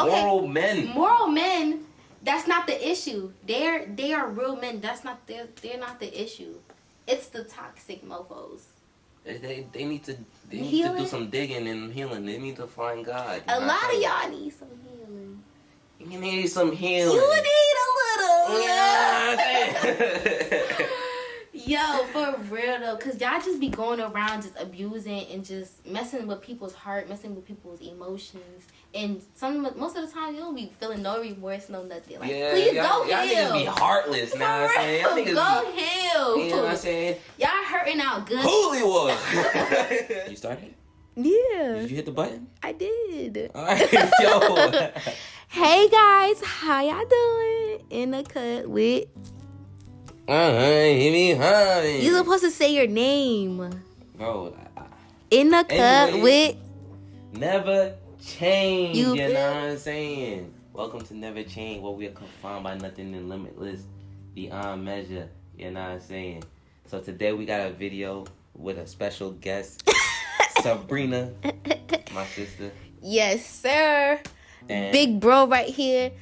Moral men, that's not the issue. They are real men. They're not the issue. It's the toxic mofos. They need to do some digging and healing. They need to find God. A lot of y'all need some healing. You need some healing. You need a little. Yeah. Yo, for real though, cause y'all just be going around just abusing and just messing with people's heart, messing with people's emotions, and most of the time you don't be feeling no remorse, no nothing. Like, please go heal. Y'all niggas be heartless now. For real, Y'all niggas go heal. You know what I'm saying? Y'all hurting out good. Hollywood. You started? Yeah. Did you hit the button? I did. All right, yo. Hey guys, how y'all doing? In the cut with. You're supposed to say your name. Bro. In the cut with. Nvrchained. You know what I'm saying? Welcome to Nvrchained, where we are confined by nothing and limitless beyond measure. You know what I'm saying? So today we got a video with a special guest, Sabrina, my sister. Yes, sir. And big bro right here.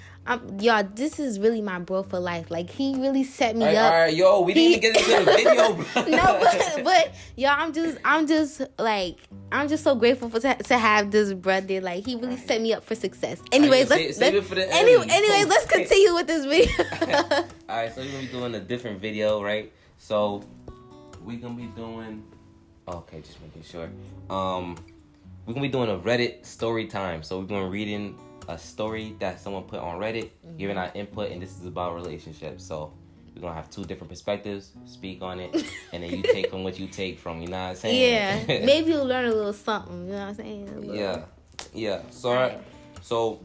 Y'all, this is really my bro for life. Like, he really set me up. All right, yo, we didn't even get into the video, bro. No, but y'all, I'm just so grateful to have this brother. Like, he really set me up for success. Anyways, save it for the end. Anyways, let's continue with this video. All right, so we're gonna be doing a different video, right? So we're gonna be doing. Okay, just making sure. We're gonna be doing a Reddit Storytime. So we're gonna reading a story that someone put on Reddit, giving our input, and this is about relationships. So we're gonna have two different perspectives, speak on it, and then you take from what you take from. You know what I'm saying? Yeah, maybe you'll learn a little something. You know what I'm saying? Yeah. So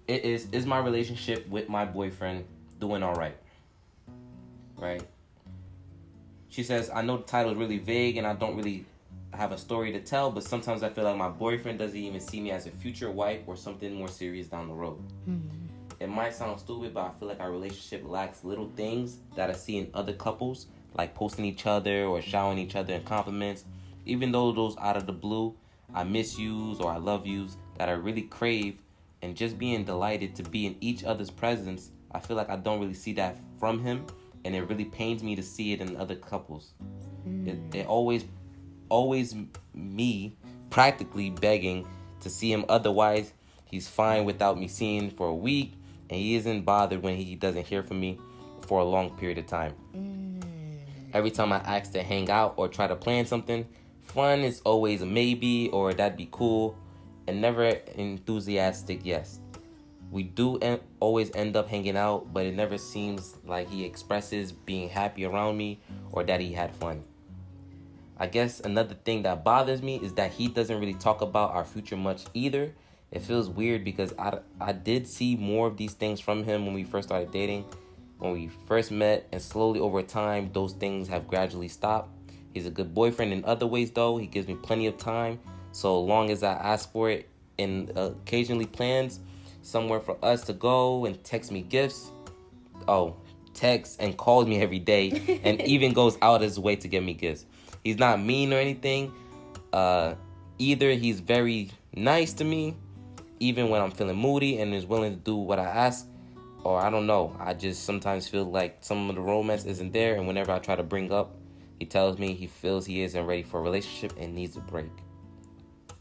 is my relationship with my boyfriend doing all right? Right. She says, I know the title is really vague, and I don't really have a story to tell, but sometimes I feel like my boyfriend doesn't even see me as a future wife or something more serious down the road. It might sound stupid, but I feel like our relationship lacks little things that I see in other couples, like posting each other or showering each other in compliments. Even though those out of the blue, I miss yous or I love yous that I really crave, and just being delighted to be in each other's presence, I feel like I don't really see that from him, and it really pains me to see it in other couples. It always me practically begging to see him, otherwise he's fine without me seeing for a week, and he isn't bothered when he doesn't hear from me for a long period of time. Every time I ask to hang out or try to plan something fun, it's always a maybe or that'd be cool, and never enthusiastic yes. We do always end up hanging out, but it never seems like he expresses being happy around me or that he had fun. I guess another thing that bothers me is that he doesn't really talk about our future much either. It feels weird because I did see more of these things from him when we first started dating, when we first met, and slowly over time, those things have gradually stopped. He's a good boyfriend in other ways though. He gives me plenty of time, so long as I ask for it, and occasionally plans somewhere for us to go and text me gifts. Texts and calls me every day and even goes out his way to get me gifts. He's not mean or anything. Either he's very nice to me, even when I'm feeling moody, and is willing to do what I ask, or I don't know. I just sometimes feel like some of the romance isn't there, and whenever I try to bring up, he tells me he feels he isn't ready for a relationship and needs a break.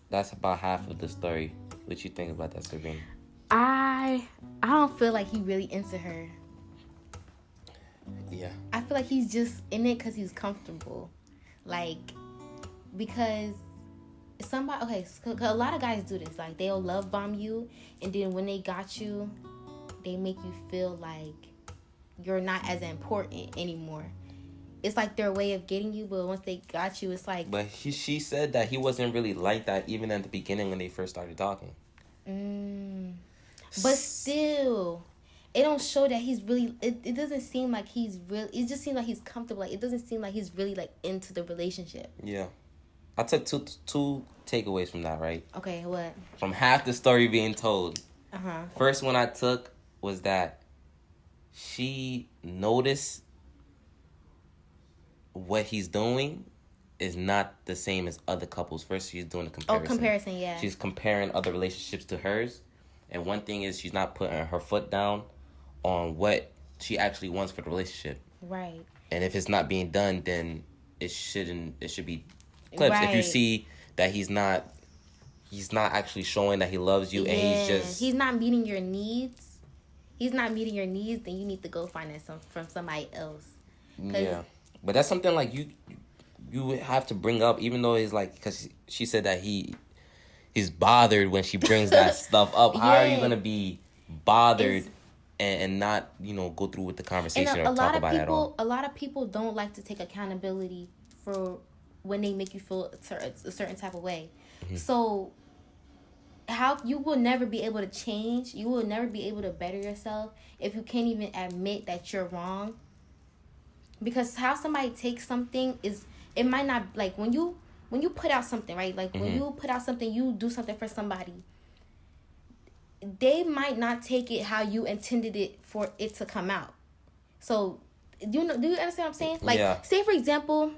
That's about half of the story. What you think about that, Sabrina? I don't feel like he really into her. Yeah. I feel like he's just in it because he's comfortable. Like, because somebody, okay, cause a lot of guys do this. Like, they'll love bomb you, and then when they got you, they make you feel like you're not as important anymore. It's like their way of getting you, but once they got you, it's like... But she said that he wasn't really like that even at the beginning when they first started talking. But still... It don't show that he's really... It doesn't seem like he's really... It just seems like he's comfortable. Like, it doesn't seem like he's really, like, into the relationship. Yeah. I took two takeaways from that, right? Okay, what? From half the story being told. First one I took was that she noticed what he's doing is not the same as other couples. First, she's doing a Oh, comparison. comparison, yeah. She's comparing other relationships to hers. And one thing is she's not putting her foot down on what she actually wants for the relationship. Right. And if it's not being done, then it should be clipped. Right. If you see that he's not actually showing that he loves you, and he's not meeting your needs. He's not meeting your needs, then you need to go find that from somebody else. Yeah. But that's something like you have to bring up, even though it's like, because she said that he's bothered when she brings that stuff up. How are you gonna be bothered and not go through with the conversation or talk about it at all? A lot of people don't like to take accountability for when they make you feel a certain type of way. Mm-hmm. So how you will never be able to change, you will never be able to better yourself if you can't even admit that you're wrong. Because how somebody takes something is, it might not, like when you put out something, right? Like when you put out something, you do something for somebody, they might not take it how you intended it for it to come out. So do you understand what I'm saying? Like say for example,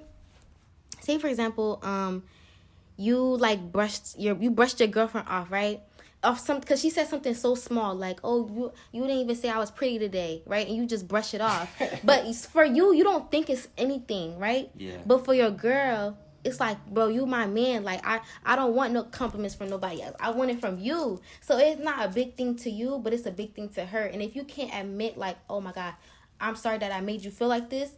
you like brushed your girlfriend off, right? Off some, because she said something so small, like, oh, you didn't even say I was pretty today, right? And you just brush it off. But for you don't think it's anything, right? Yeah. But for your girl, it's like, bro, you my man. Like, I don't want no compliments from nobody else. I want it from you. So it's not a big thing to you, but it's a big thing to her. And if you can't admit, like, oh my God, I'm sorry that I made you feel like this,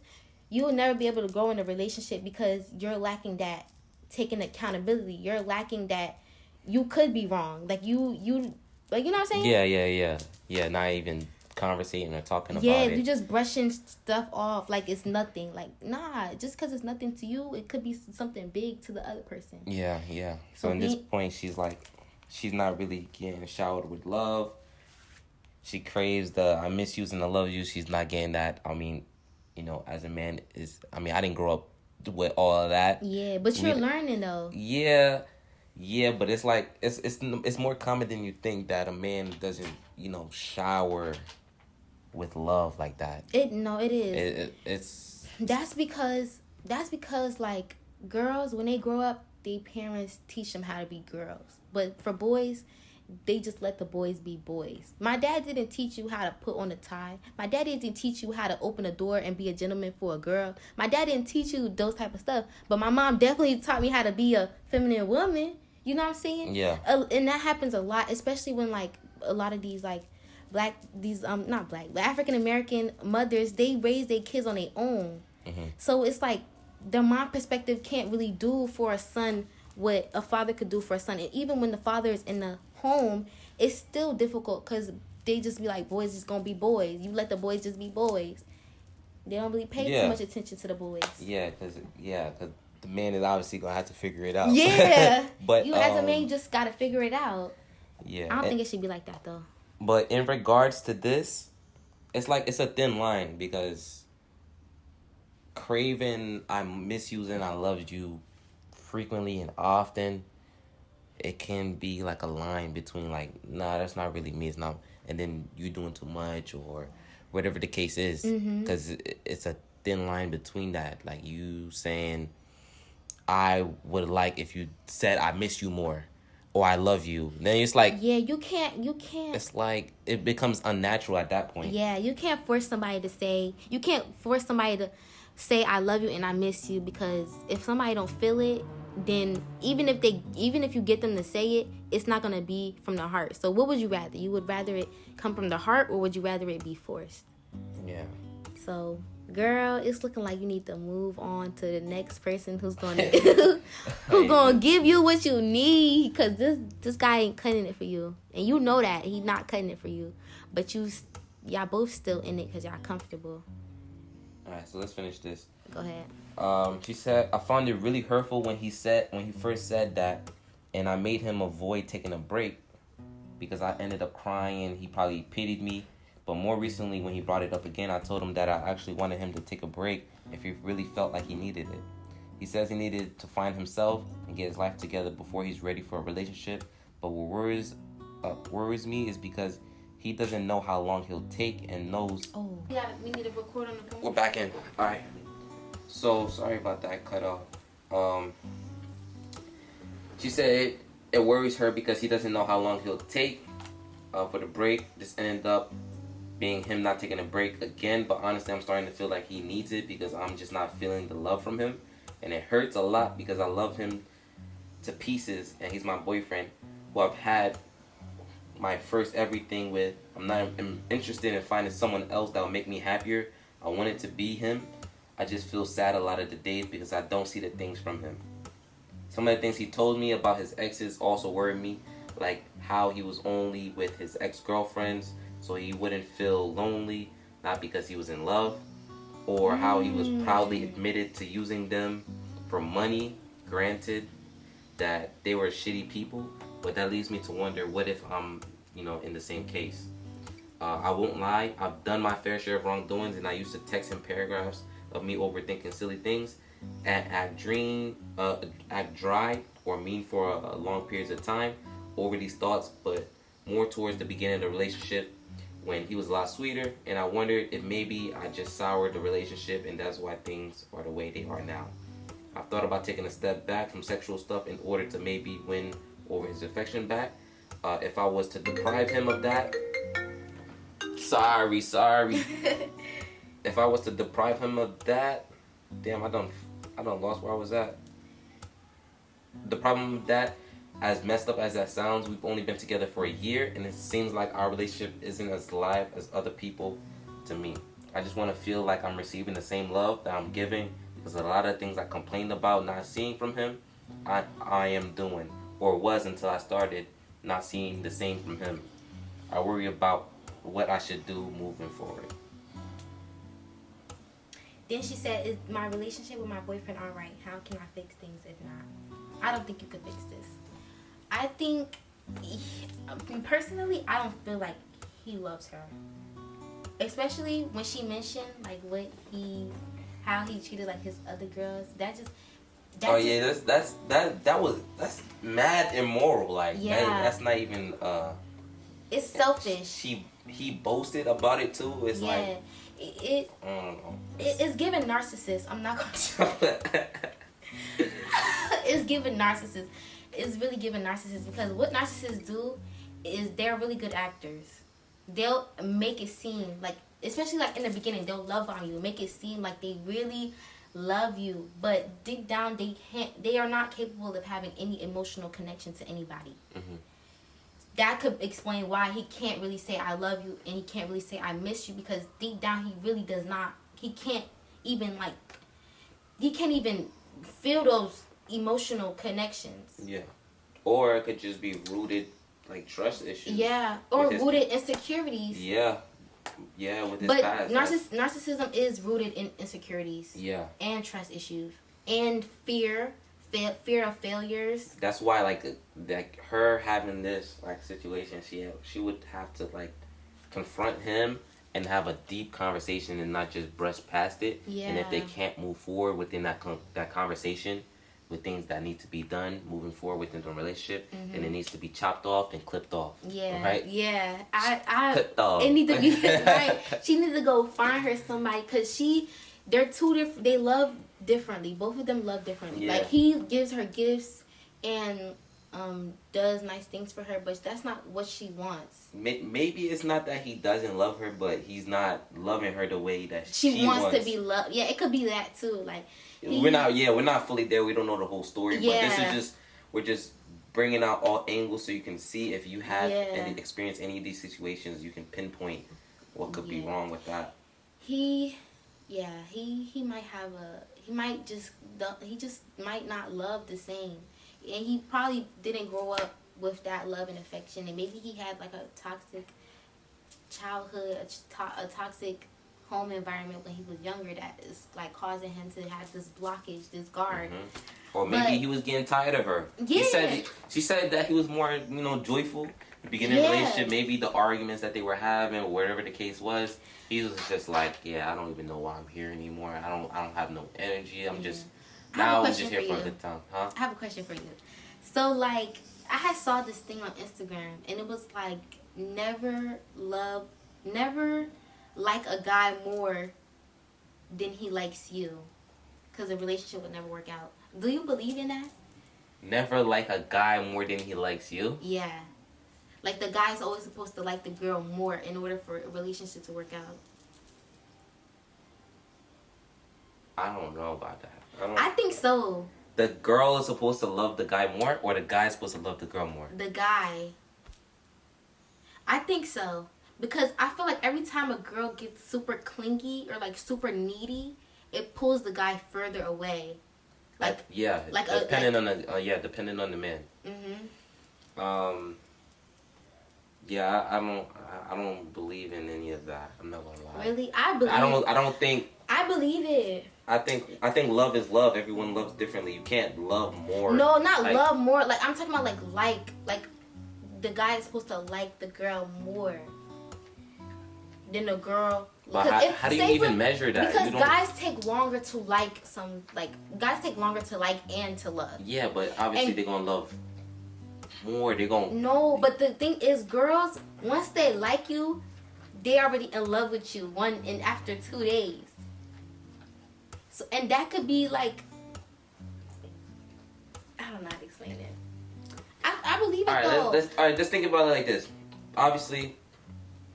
you will never be able to grow in a relationship because you're lacking that taking accountability. You're lacking that you could be wrong. Like, you like, you know what I'm saying? Yeah, not even conversating or talking about it. Yeah, you just brushing stuff off like it's nothing. Like, nah, just because it's nothing to you, it could be something big to the other person. Yeah. So in this point, she's like, she's not really getting showered with love. She craves the I miss you and I love you. She's not getting that. I mean, as a man, I didn't grow up with all of that. Yeah, but you're learning though. Yeah, but it's like it's more common than you think that a man doesn't, shower with love like that. It is. It's that's because like girls, when they grow up, their parents teach them how to be girls. But for boys, they just let the boys be boys. My dad didn't teach you how to put on a tie. My dad didn't teach you how to open a door and be a gentleman for a girl. My dad didn't teach you those type of stuff. But my mom definitely taught me how to be a feminine woman. You know what I'm saying? Yeah. And that happens a lot, especially when like a lot of these like not black, but African American mothers, they raise their kids on their own. Mm-hmm. So it's like the mom perspective can't really do for a son what a father could do for a son. And even when the father is in the home, it's still difficult because they just be like, boys just gonna be boys. You let the boys just be boys. They don't really pay too much attention to the boys. Yeah, because the man is obviously gonna have to figure it out. Yeah. But you as a man, you just gotta figure it out. Yeah. I don't think it should be like that though. But in regards to this, it's like it's a thin line because craving I miss you and I loved you frequently and often, it can be like a line between like, nah, that's not really me, it's not, and then you doing too much or whatever the case is, because it's a thin line between that. Like you saying, I would like if you said I miss you more or I love you, then it's like, yeah, you can't it's like it becomes unnatural at that point. Yeah, you can't force somebody to say I love you and I miss you, because if somebody don't feel it, then even if you get them to say it, it's not gonna be from the heart. So what would you rather? You would rather it come from the heart, or would you rather it be forced? Yeah. So, girl, it's looking like you need to move on to the next person who's gonna give you what you need, because this guy ain't cutting it for you, and you know that he's not cutting it for you, but y'all both still in it because y'all comfortable. All right, so let's finish this. Go ahead. She said, I found it really hurtful when he first said that, and I made him avoid taking a break because I ended up crying. He probably pitied me. But more recently, when he brought it up again, I told him that I actually wanted him to take a break if he really felt like he needed it. He says he needed to find himself and get his life together before he's ready for a relationship. But what worries me is because he doesn't know how long he'll take and knows... Oh, we need to record on the phone. We're back in. All right. So, sorry about that cut off. Um, she said it worries her because he doesn't know how long he'll take for the break. This ended up being him not taking a break again, but honestly, I'm starting to feel like he needs it because I'm just not feeling the love from him, and it hurts a lot because I love him to pieces, and he's my boyfriend who I've had my first everything with. I'm interested in finding someone else that will make me happier. I want it to be him. I just feel sad a lot of the days because I don't see the things from him. Some of the things he told me about his exes also worried me, like how he was only with his ex-girlfriends so he wouldn't feel lonely, not because he was in love, or how he was proudly admitted to using them for money. Granted that they were shitty people, but that leads me to wonder, what if I'm, in the same case? I won't lie, I've done my fair share of wrongdoings, and I used to text him paragraphs of me overthinking silly things, and act dry or mean for a long periods of time over these thoughts, but more towards the beginning of the relationship when he was a lot sweeter, and I wondered if maybe I just soured the relationship and that's why things are the way they are now. I've thought about taking a step back from sexual stuff in order to maybe win over his affection back. If I was to deprive him of that, sorry. If I was to deprive him of that, damn, I done lost where I was at. The problem with that, as messed up as that sounds, we've only been together for a year, and it seems like our relationship isn't as live as other people to me. I just want to feel like I'm receiving the same love that I'm giving, because a lot of things I complained about not seeing from him, I am doing, or was until I started not seeing the same from him. I worry about what I should do moving forward. Then she said, is my relationship with my boyfriend all right? How can I fix things if not? I don't think you could fix this. I think, personally, I don't feel like he loves her. Especially when she mentioned, like, how he treated, like, his other girls. That's mad immoral. Like, yeah. That's not even, it's selfish. He boasted about it, too. It's like, I don't know. It's giving narcissist. I'm not going to. It's giving narcissist. It's really giving narcissists, because what narcissists do is they're really good actors. They'll make it seem like, especially like in the beginning, they'll love on you, make it seem like they really love you, but deep down they are not capable of having any emotional connection to anybody. Mm-hmm. That could explain why he can't really say I love you, and he can't really say I miss you, because deep down he really does not. He can't even feel those emotional connections. Yeah. Or it could just be rooted, like, trust issues. Yeah. Or rooted insecurities. Yeah. Yeah, with his but past. Narcissism is rooted in insecurities. Yeah. And trust issues. And fear of failures. That's why, like her having this, like, situation, she would have to, like, confront him and have a deep conversation and not just brush past it. Yeah. And if they can't move forward within that conversation with things that need to be done moving forward within the relationship, mm-hmm. then it needs to be chopped off and clipped off. Yeah. Right? Yeah. I clipped off. It needs to be right. She needs to go find her somebody, because they're two different. They love differently. Both of them love differently. Yeah. Like, he gives her gifts and does nice things for her, but that's not what she wants. Maybe it's not that he doesn't love her, but he's not loving her the way that she wants to be loved. Yeah, it could be that too. Like, we're not fully there. We don't know the whole story, yeah. But we're just bringing out all angles so you can see if you have experienced any of these situations, you can pinpoint what could be wrong with that. He just might not love the same, and he probably didn't grow up with that love and affection, and maybe he had like a toxic childhood, a toxic home environment when he was younger that is like causing him to have this blockage, this guard. Mm-hmm. Or maybe he was getting tired of her. Yeah. She said that he was more, joyful in the beginning of the relationship. Maybe the arguments that they were having, or whatever the case was, he was just like, I don't even know why I'm here anymore. I don't have no energy. I'm just here for a good time. Huh? I have a question for you. So, like, I saw this thing on Instagram, and it was like, never like a guy more than he likes you, because the relationship would never work out. Do you believe in that? Never like a guy more than he likes you? Yeah. Like, the guy's always supposed to like the girl more in order for a relationship to work out. I don't know about that. I think so. The girl is supposed to love the guy more, or the guy is supposed to love the girl more? The guy. I think so. Because I feel like every time a girl gets super clingy or like super needy, it pulls the guy further away. Like yeah, like depending on the depending on the man. Mhm. Yeah, I don't believe in any of that. I'm not gonna lie. Really, I believe. I don't think. I believe it. I think love is love. Everyone loves differently. You can't love more. No, not like, love more. Like, I'm talking about like the guy is supposed to like the girl more than the girl. But how do you even measure that? Because guys take longer to like guys take longer to like and to love. Yeah, but obviously they're gonna love more. They're gonna. No, but the thing is, girls, once they like you, they're already in love with you after 2 days. So, and that could be like, I don't know how to explain it. I believe it though. All right, let's think about it like this. Obviously,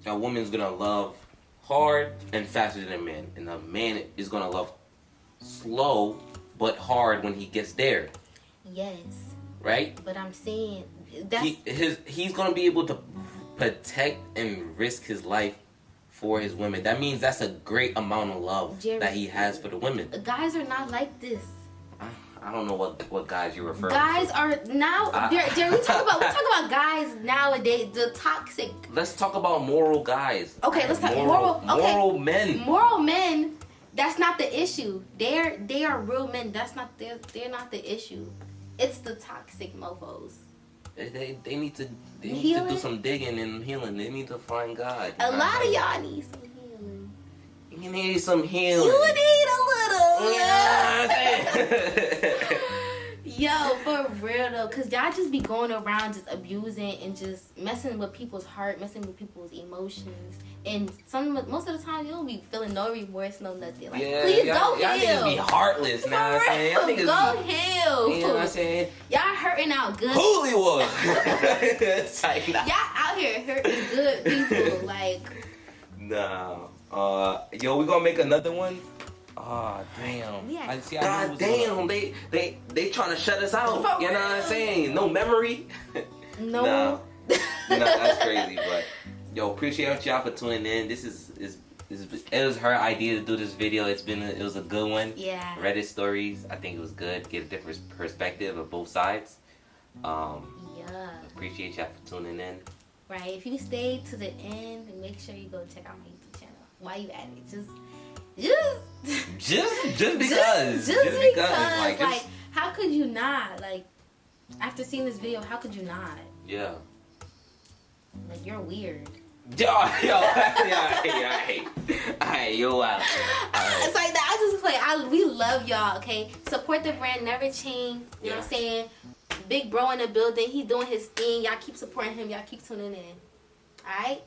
a woman's gonna love hard and faster than a man, and a man is gonna love slow but hard when he gets there. Yes. Right. But I'm saying that's he's gonna be able to protect and risk his life for his women. That means that's a great amount of love that he has for the women. Guys are not like this. I don't know what guys you're referring guys to. Are now. We talk about guys nowadays. The toxic. Let's talk about moral guys. Okay, let's talk moral men. Moral men. That's not the issue. They are real men. They're not the issue. It's the toxic mofos. They need to do some digging and healing. They need to find God. A lot of y'all need some healing. You need some healing. You need a little. Yeah. Yo, for real though, cause y'all just be going around just abusing and just messing with people's heart, messing with people's emotions, and most of the time you don't be feeling no remorse, no nothing. Like, please go heal. Y'all niggas be heartless now. I'm saying, y'all niggas go heal. You know what I'm saying? Y'all hurting out good. Hollywood. Y'all out here hurting good people, like. Nah. Yo, we gonna make another one. Oh damn! Yeah. God damn! They trying to shut us out. You know what I'm saying? No memory. No. Nah, that's crazy. But yo, appreciate y'all for tuning in. This is it was her idea to do this video. It was a good one. Yeah. Reddit stories. I think it was good. Get a different perspective of both sides. Yeah. Appreciate y'all for tuning in. Right. If you stayed to the end, make sure you go check out my YouTube channel. Why you at it? Just because. Just because. Like, how could you not? Like, after seeing this video, how could you not? Yeah. Like, you're weird. Yo, yo, wow. It's like that. I just play. We love y'all. Okay, support the brand. Nvrchained. You know what I'm saying? Big bro in the building. He doing his thing. Y'all keep supporting him. Y'all keep tuning in. All right.